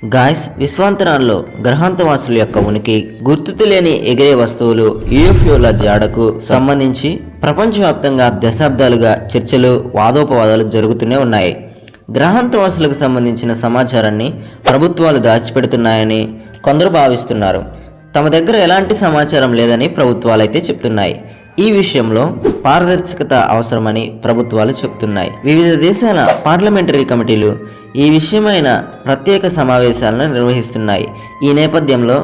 Guys, విశ్వాంతరాల్లో గ్రహాంతవాసుల యొక్క ఉనికి, గుర్తు తెలియని ఎగిరే వస్తువులు, యూఎఫ్ఓల జాడకు సంబంధించి ప్రపంచవ్యాప్తంగా దశాబ్దాలుగా చర్చలు, వాదోపవాదాలు జరుగుతూనే ఉన్నాయి. గ్రహాంతవాసులకు సంబంధించిన సమాచారాన్ని ప్రభుత్వాలు దాచిపెడుతున్నాయని కొందరు భావిస్తున్నారు. తమ దగ్గర ఎలాంటి సమాచారం లేదని ప్రభుత్వాలైతే చెప్తున్నాయి. ఈ విషయంలో పారదర్శకత అవసరమని ప్రభుత్వాలు చెబుతున్నాయి. వివిధ దేశాల పార్లమెంటరీ కమిటీలు ఈ విషయమైన ప్రత్యేక సమావేశాలను నిర్వహిస్తున్నాయి. ఈ నేపథ్యంలో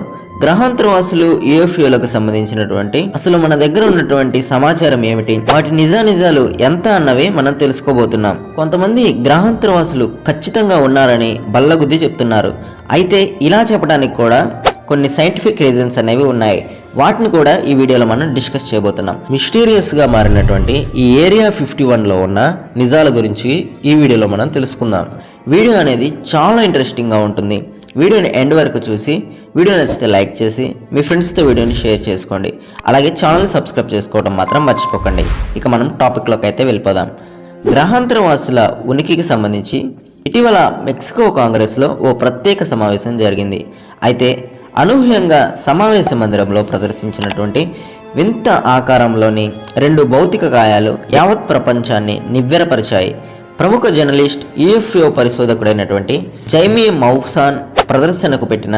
గ్రహాంతరవాసులు, యూఎఫ్ఓలకు సంబంధించినటువంటి అసలు మన దగ్గర ఉన్నటువంటి సమాచారం ఏమిటి, వాటి నిజానిజాలు ఎంత అన్నవి మనం తెలుసుకోబోతున్నాం. కొంతమంది గ్రహాంతరవాసులు ఖచ్చితంగా ఉన్నారని బల్లగుద్ది చెప్తున్నారు. అయితే ఇలా చెప్పడానికి కూడా కొన్ని సైంటిఫిక్ రీజన్స్ అనేవి ఉన్నాయి. వాటిని కూడా ఈ వీడియోలో మనం డిస్కస్ చేయబోతున్నాం. మిస్టీరియస్గా మారినటువంటి ఈ ఏరియా 51లో ఉన్న నిజాల గురించి ఈ వీడియోలో మనం తెలుసుకుందాం. వీడియో అనేది చాలా ఇంట్రెస్టింగ్గా ఉంటుంది. వీడియోని ఎండ్ వరకు చూసి వీడియో నచ్చితే లైక్ చేసి మీ ఫ్రెండ్స్తో వీడియోని షేర్ చేసుకోండి. అలాగే ఛానల్ సబ్స్క్రైబ్ చేసుకోవడం మాత్రం మర్చిపోకండి. ఇక మనం టాపిక్లోకి అయితే వెళ్ళిపోదాం. గ్రహాంతరవాసుల ఉనికికి సంబంధించి ఇటీవల మెక్సికో కాంగ్రెస్లో ఓ ప్రత్యేక సమావేశం జరిగింది. అయితే అనూహ్యంగా సమావేశ మందిరంలో ప్రదర్శించినటువంటి వింత ఆకారంలోని 2 భౌతిక కాయాలు యావత్ ప్రపంచాన్ని నివ్వెరపరిచాయి. ప్రముఖ జర్నలిస్ట్, యూఎఫ్ఓ పరిశోధకుడైనటువంటి జైమీ మౌసాన్ ప్రదర్శనకు పెట్టిన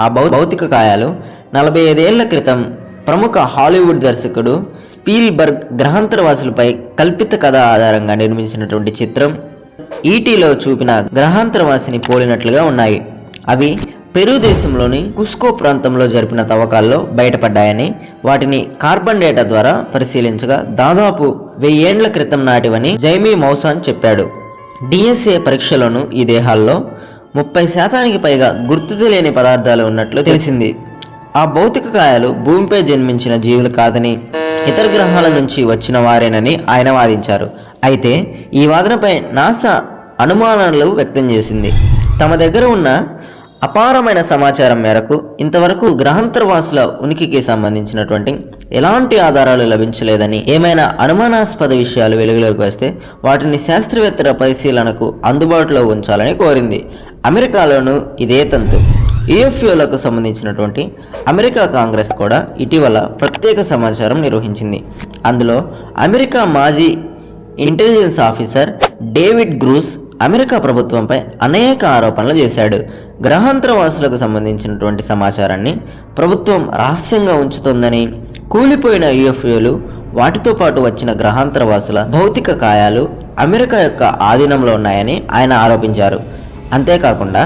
ఆ భౌతిక కాయాలు 45 ఏళ్ల క్రితం ప్రముఖ హాలీవుడ్ దర్శకుడు స్పీల్బర్గ్ గ్రహాంతరవాసులపై కల్పిత కథ ఆధారంగా నిర్మించినటువంటి చిత్రం ఈటీలో చూపిన గ్రహాంతరవాసిని పోలినట్లుగా ఉన్నాయి. అవి పెరు దేశంలోని కుస్కో ప్రాంతంలో జరిపిన తవ్వకాల్లో బయటపడ్డాయని, వాటిని కార్బన్ డేటా ద్వారా పరిశీలించగా దాదాపు 1000 ఏండ్ల క్రితం నాటివని జైమీ మౌసాన్ చెప్పాడు. డిఎస్ఏ పరీక్షలోనూ ఈ దేహాల్లో 30% పైగా గుర్తు తెలియని పదార్థాలు ఉన్నట్లు తెలిసింది. ఆ భౌతిక కాయాలు భూమిపై జన్మించిన జీవులు కాదని, ఇతర గ్రహాల నుంచి వచ్చిన వారేనని ఆయన వాదించారు. అయితే ఈ వాదనపై నాసా అనుమానాలు వ్యక్తం చేసింది. తమ దగ్గర ఉన్న అపారమైన సమాచారం మేరకు ఇంతవరకు గ్రహాంతరవాసుల ఉనికికి సంబంధించినటువంటి ఎలాంటి ఆధారాలు లభించలేదని, ఏమైనా అనుమానాస్పద విషయాలు వెలుగులోకి వస్తే వాటిని శాస్త్రవేత్తల పరిశీలనకు అందుబాటులో ఉంచాలని కోరింది. అమెరికాలోనూ ఇదే తంతు. యూఎఫ్ఓలకు సంబంధించినటువంటి అమెరికా కాంగ్రెస్ కూడా ఇటీవల ప్రత్యేక సమాచారం నిర్వహించింది. అందులో అమెరికా మాజీ ఇంటెలిజెన్స్ ఆఫీసర్ డేవిడ్ గ్రూస్ అమెరికా ప్రభుత్వంపై అనేక ఆరోపణలు చేశాడు. గ్రహాంతరవాసులకు సంబంధించినటువంటి సమాచారాన్ని ప్రభుత్వం రహస్యంగా ఉంచుతోందని, కూలిపోయిన యూఎఫ్ఓలు, వాటితో పాటు వచ్చిన గ్రహాంతరవాసుల భౌతిక కాయాలు అమెరికా యొక్క ఆధీనంలో ఉన్నాయని ఆయన ఆరోపించారు. అంతేకాకుండా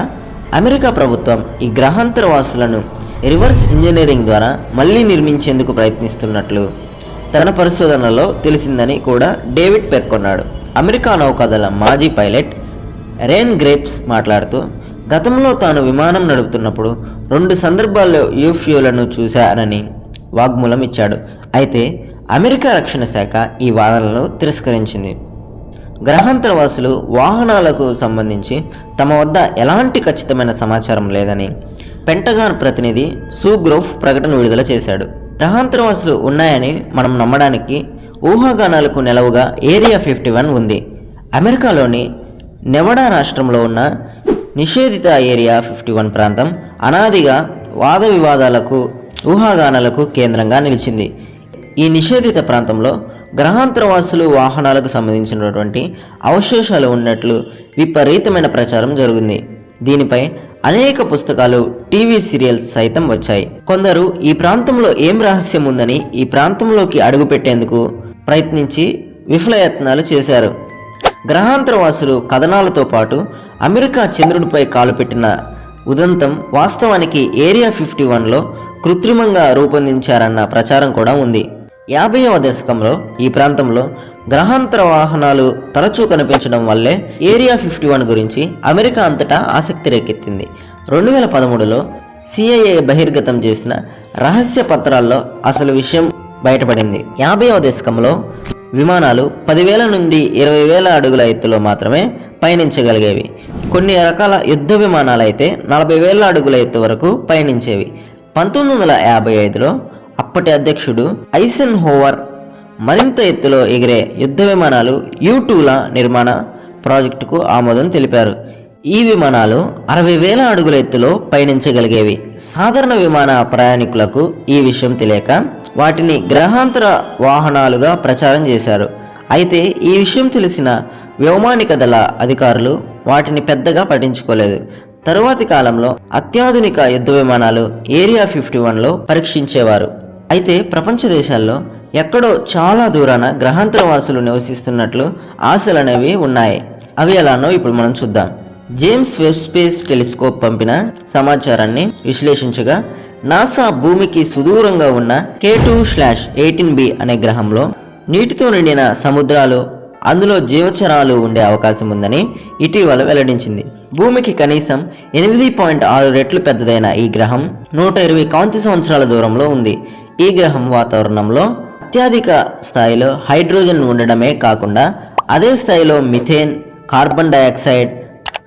అమెరికా ప్రభుత్వం ఈ గ్రహాంతరవాసులను రివర్స్ ఇంజనీరింగ్ ద్వారా మళ్లీ నిర్మించేందుకు ప్రయత్నిస్తున్నట్లు తన పరిశోధనలో తెలిసిందని కూడా డేవిడ్ పేర్కొన్నాడు. అమెరికా నౌకాదళ మాజీ పైలట్ రేన్ గ్రేప్స్ మాట్లాడుతూ, గతంలో తాను విమానం నడుపుతున్నప్పుడు 2 సందర్భాల్లో యూఎఫ్ఓలను చూశానని వాగ్మూలం ఇచ్చాడు. అయితే అమెరికా రక్షణ శాఖ ఈ వాదనలను తిరస్కరించింది. గ్రహాంతరవాసులు వాహనాలకు సంబంధించి తమ వద్ద ఎలాంటి ఖచ్చితమైన సమాచారం లేదని పెంటగాన్ ప్రతినిధి సూగ్రోఫ్ ప్రకటన విడుదల చేశాడు. గ్రహాంతరవాసులు ఉన్నాయని మనం నమ్మడానికి ఊహాగానాలకు నెలవుగా ఏరియా 51 ఉంది. అమెరికాలోని నెవడా రాష్ట్రంలో ఉన్న నిషేధిత ఏరియా 51 ప్రాంతం అనాదిగా వాద వివాదాలకు, ఊహాగానాలకు కేంద్రంగా నిలిచింది. ఈ నిషేధిత ప్రాంతంలో గ్రహాంతరవాసులు, వాహనాలకు సంబంధించినటువంటి అవశేషాలు ఉన్నట్లు విపరీతమైన ప్రచారం జరిగింది. దీనిపై అనేక పుస్తకాలు, టీవీ సీరియల్స్ సైతం వచ్చాయి. కొందరు ఈ ప్రాంతంలో ఏం రహస్యం ఉందని ఈ ప్రాంతంలోకి అడుగుపెట్టేందుకు ప్రయత్నించి విఫలయత్నాలు చేశారు. గ్రహాంతరవాసులు కథనాలతో పాటు అమెరికా చంద్రుడిపై కాలుపెట్టిన ఉదంతం వాస్తవానికి ఏరియా 51లో కృత్రిమంగా రూపొందించారన్న ప్రచారం కూడా ఉంది. 50వ దశకంలో ఈ ప్రాంతంలో గ్రహాంతర వాహనాలు తరచూ కనిపించడం వల్లే ఏరియా 51 గురించి అమెరికా అంతటా ఆసక్తి రేకెత్తింది. 2013లో సిఐఏ బహిర్గతం చేసిన రహస్య పత్రాల్లో అసలు విషయం బయటపడింది. 50వ దశకంలో విమానాలు 10,000 నుండి 20,000 అడుగుల ఎత్తులో మాత్రమే పయనించగలిగేవి. కొన్ని రకాల యుద్ధ విమానాలు అయితే 40,000 అడుగుల ఎత్తు వరకు పయనించేవి. 1955లో అప్పటి అధ్యక్షుడు ఐసెన్ హోవర్ మరింత ఎత్తులో ఎగిరే యుద్ధ విమానాలు U2ల నిర్మాణ ప్రాజెక్టుకు ఆమోదం తెలిపారు. ఈ విమానాలు 60,000 అడుగుల ఎత్తులో పయనించగలిగేవి. సాధారణ విమాన ప్రయాణికులకు ఈ విషయం తెలియక వాటిని గ్రహాంతర వాహనాలుగా ప్రచారం చేశారు. అయితే ఈ విషయం తెలిసిన వ్యోమానిక దళ అధికారులు వాటిని పెద్దగా పట్టించుకోలేదు. తరువాతి కాలంలో అత్యాధునిక యుద్ధ విమానాలు ఏరియా 51లో పరీక్షించేవారు. అయితే ప్రపంచ దేశాల్లో ఎక్కడో చాలా దూరాన గ్రహాంతర వాసులు నివసిస్తున్నట్లు ఆశలనేవి ఉన్నాయి. అవి ఎలానో ఇప్పుడు మనం చూద్దాం. జేమ్స్ వెబ్ స్పేస్ టెలిస్కోప్ పంపిన సమాచారాన్ని విశ్లేషించగా నాసా భూమికి సుదూరంగా ఉన్న K2/18b అనే గ్రహంలో నీటితో నిండిన సముద్రాలు, అందులో జీవచరాలు ఉండే అవకాశం ఉందని ఇటీవల వెల్లడించింది. భూమికి కనీసం 8.6 రెట్లు పెద్దదైన ఈ గ్రహం 120 కాంతి సంవత్సరాల దూరంలో ఉంది. ఈ గ్రహం వాతావరణంలో అత్యధిక స్థాయిలో హైడ్రోజన్ ఉండడమే కాకుండా అదే స్థాయిలో మిథేన్, కార్బన్ డయాక్సైడ్,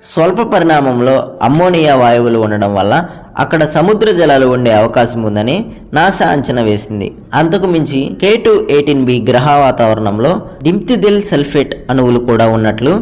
స్వల్ప పరిణామంలో అమ్మోనియా వాయువులు ఉండడం వల్ల అక్కడ సముద్ర జలాలు ఉండే అవకాశం ఉందని నాసా అంచనా వేసింది. అంతకు మించి K2/18b గ్రహ వాతావరణంలో డింప్తిథిల్ సల్ఫేట్ అణువులు కూడా ఉన్నట్లు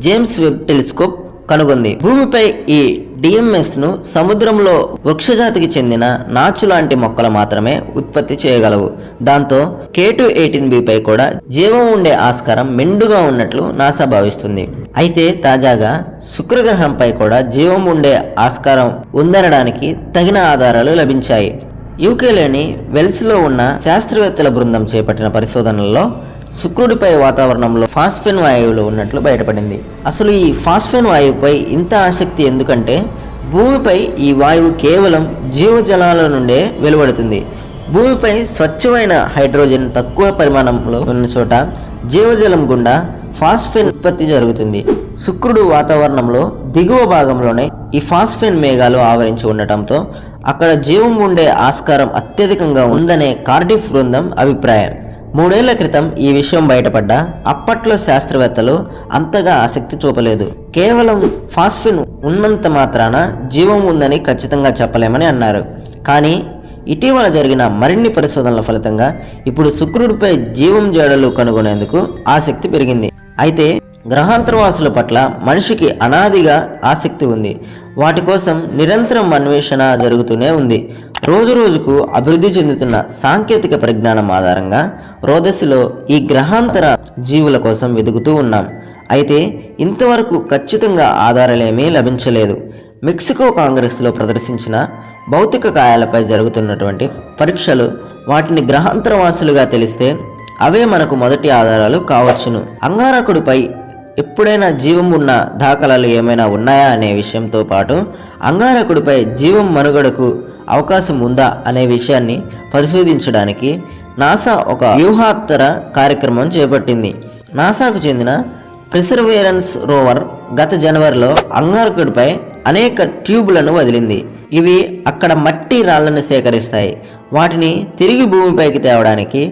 జేమ్స్ వెబ్ టెలిస్కోప్ కనుగొంది. భూమిపై ఈ DMS ను సముద్రంలో వృక్షజాతికి చెందిన నాచు లాంటి మొక్కలు మాత్రమే ఉత్పత్తి చేయగలవు. దాంతో K2/18b పై కూడా జీవం ఉండే ఆస్కారం మెండుగా ఉన్నట్లు నాసా భావిస్తుంది. అయితే తాజాగా శుక్రగ్రహంపై కూడా జీవం ఉండే ఆస్కారం ఉందనడానికి తగిన ఆధారాలు లభించాయి. యూకేలోని వెల్స్లో ఉన్న శాస్త్రవేత్తల బృందం చేపట్టిన పరిశోధనల్లో శుక్రుడిపై వాతావరణంలో ఫాస్ఫేన్ వాయువులు ఉన్నట్లు బయటపడింది. అసలు ఈ ఫాస్ఫేన్ వాయువుపై ఇంత ఆసక్తి ఎందుకంటే భూమిపై ఈ వాయువు కేవలం జీవజలాల నుండే వెలువడుతుంది. భూమిపై స్వచ్ఛమైన హైడ్రోజన్ తక్కువ పరిమాణంలో ఉన్న చోట జీవజలం గుండా ఫాస్ఫేన్ ఉత్పత్తి జరుగుతుంది. శుక్రుడు వాతావరణంలో దిగువ భాగంలోనే ఈ ఫాస్ఫేన్ మేఘాలు ఆవరించి ఉండటంతో అక్కడ జీవం ఉండే ఆస్కారం అత్యధికంగా ఉందనే కార్డిఫ్ బృందం అభిప్రాయం. 3 ఏళ్ల క్రితం ఈ విషయం బయటపడ్డా అప్పట్లో శాస్త్రవేత్తలు అంతగా ఆసక్తి చూపలేదు. కేవలం ఫాస్ఫేన్ ఉన్నంత మాత్రాన జీవం ఉందని ఖచ్చితంగా చెప్పలేమని అన్నారు. కానీ ఇటీవల జరిగిన మరిన్ని పరిశోధనల ఫలితంగా ఇప్పుడు శుక్రుడిపై జీవం జాడలు కనుగొనేందుకు ఆసక్తి పెరిగింది. అయితే గ్రహాంతరవాసుల పట్ల మనిషికి అనాదిగా ఆసక్తి ఉంది. వాటి కోసం నిరంతరం అన్వేషణ జరుగుతూనే ఉంది. రోజు రోజుకు అభివృద్ధి చెందుతున్న సాంకేతిక పరిజ్ఞానం ఆధారంగా రోదసిలో ఈ గ్రహాంతర జీవుల కోసం వెతుకుతూ ఉన్నాం. అయితే ఇంతవరకు ఖచ్చితంగా ఆధారాలేమీ లభించలేదు. మెక్సికో కాంగ్రెస్లో ప్రదర్శించిన భౌతిక కాయాలపై జరుగుతున్నటువంటి పరీక్షలు వాటిని గ్రహాంతరవాసులుగా తెలిస్తే అవే మనకు మొదటి ఆధారాలు కావచ్చును. అంగారకుడిపై ఎప్పుడైనా జీవం ఉన్న దాఖలాలు ఏమైనా ఉన్నాయా అనే విషయంతో పాటు అంగారకుడిపై జీవం మనుగడకు అవకాశం ఉందా అనే విషయాన్ని పరిశోధించడానికి నాసా ఒక వ్యూహాత్మక కార్యక్రమం చేపట్టింది. నాసాకు చెందిన పర్సివరెన్స్ రోవర్ గత జనవరిలో అంగారకుడిపై అనేక ట్యూబులను వదిలింది. ఇవి అక్కడ మట్టి రాళ్లను సేకరిస్తాయి. వాటిని తిరిగి భూమిపైకి తేవడానికి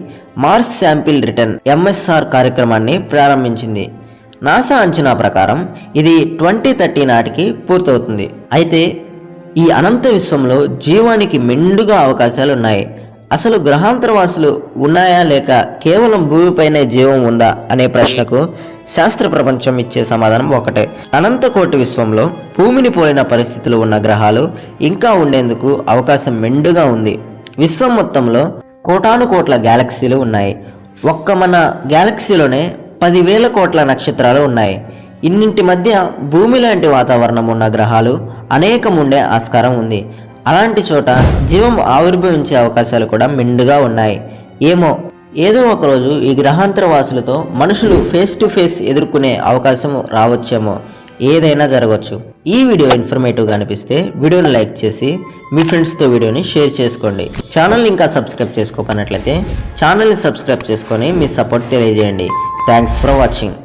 మార్స్ శాంపిల్ రిటర్న్ MSR కార్యక్రమాన్ని ప్రారంభించింది. నాసా అంచనా ప్రకారం ఇది 2030 నాటికి పూర్తవుతుంది. అయితే ఈ అనంత విశ్వంలో జీవానికి మెండుగా అవకాశాలు ఉన్నాయి. అసలు గ్రహాంతరవాసులు ఉన్నాయా లేక కేవలం భూమిపైనే జీవం ఉందా అనే ప్రశ్నకు శాస్త్ర ప్రపంచం ఇచ్చే సమాధానం ఒకటే. అనంతకోటి విశ్వంలో భూమిని పోలిన పరిస్థితులు ఉన్న గ్రహాలు ఇంకా ఉండేందుకు అవకాశం మెండుగా ఉంది. విశ్వం మొత్తంలో కోటాను కోట్ల గ్యాలక్సీలు ఉన్నాయి. ఒక్క మన గ్యాలక్సీలోనే 10,000 కోట్ల నక్షత్రాలు ఉన్నాయి. ఇన్నింటి మధ్య భూమి లాంటి వాతావరణం ఉన్న గ్రహాలు అనేకం ఉండే ఆస్కారం ఉంది. అలాంటి చోట జీవం ఆవిర్భవించే అవకాశాలు కూడా మెండుగా ఉన్నాయి. ఏదో ఒకరోజు ఈ గ్రహాంతర వాసులతో మనుషులు ఫేస్ టు ఫేస్ ఎదుర్కొనే అవకాశం రావచ్చేమో. ఏదైనా జరగవచ్చు. ఈ వీడియో ఇన్ఫర్మేటివ్గా అనిపిస్తే వీడియోని లైక్ చేసి మీ ఫ్రెండ్స్తో వీడియోని షేర్ చేసుకోండి. ఛానల్ని ఇంకా సబ్స్క్రైబ్ చేసుకోకపోయినట్లయితే ఛానల్ని సబ్స్క్రైబ్ చేసుకొని మీ సపోర్ట్ తెలియజేయండి. Thanks for watching.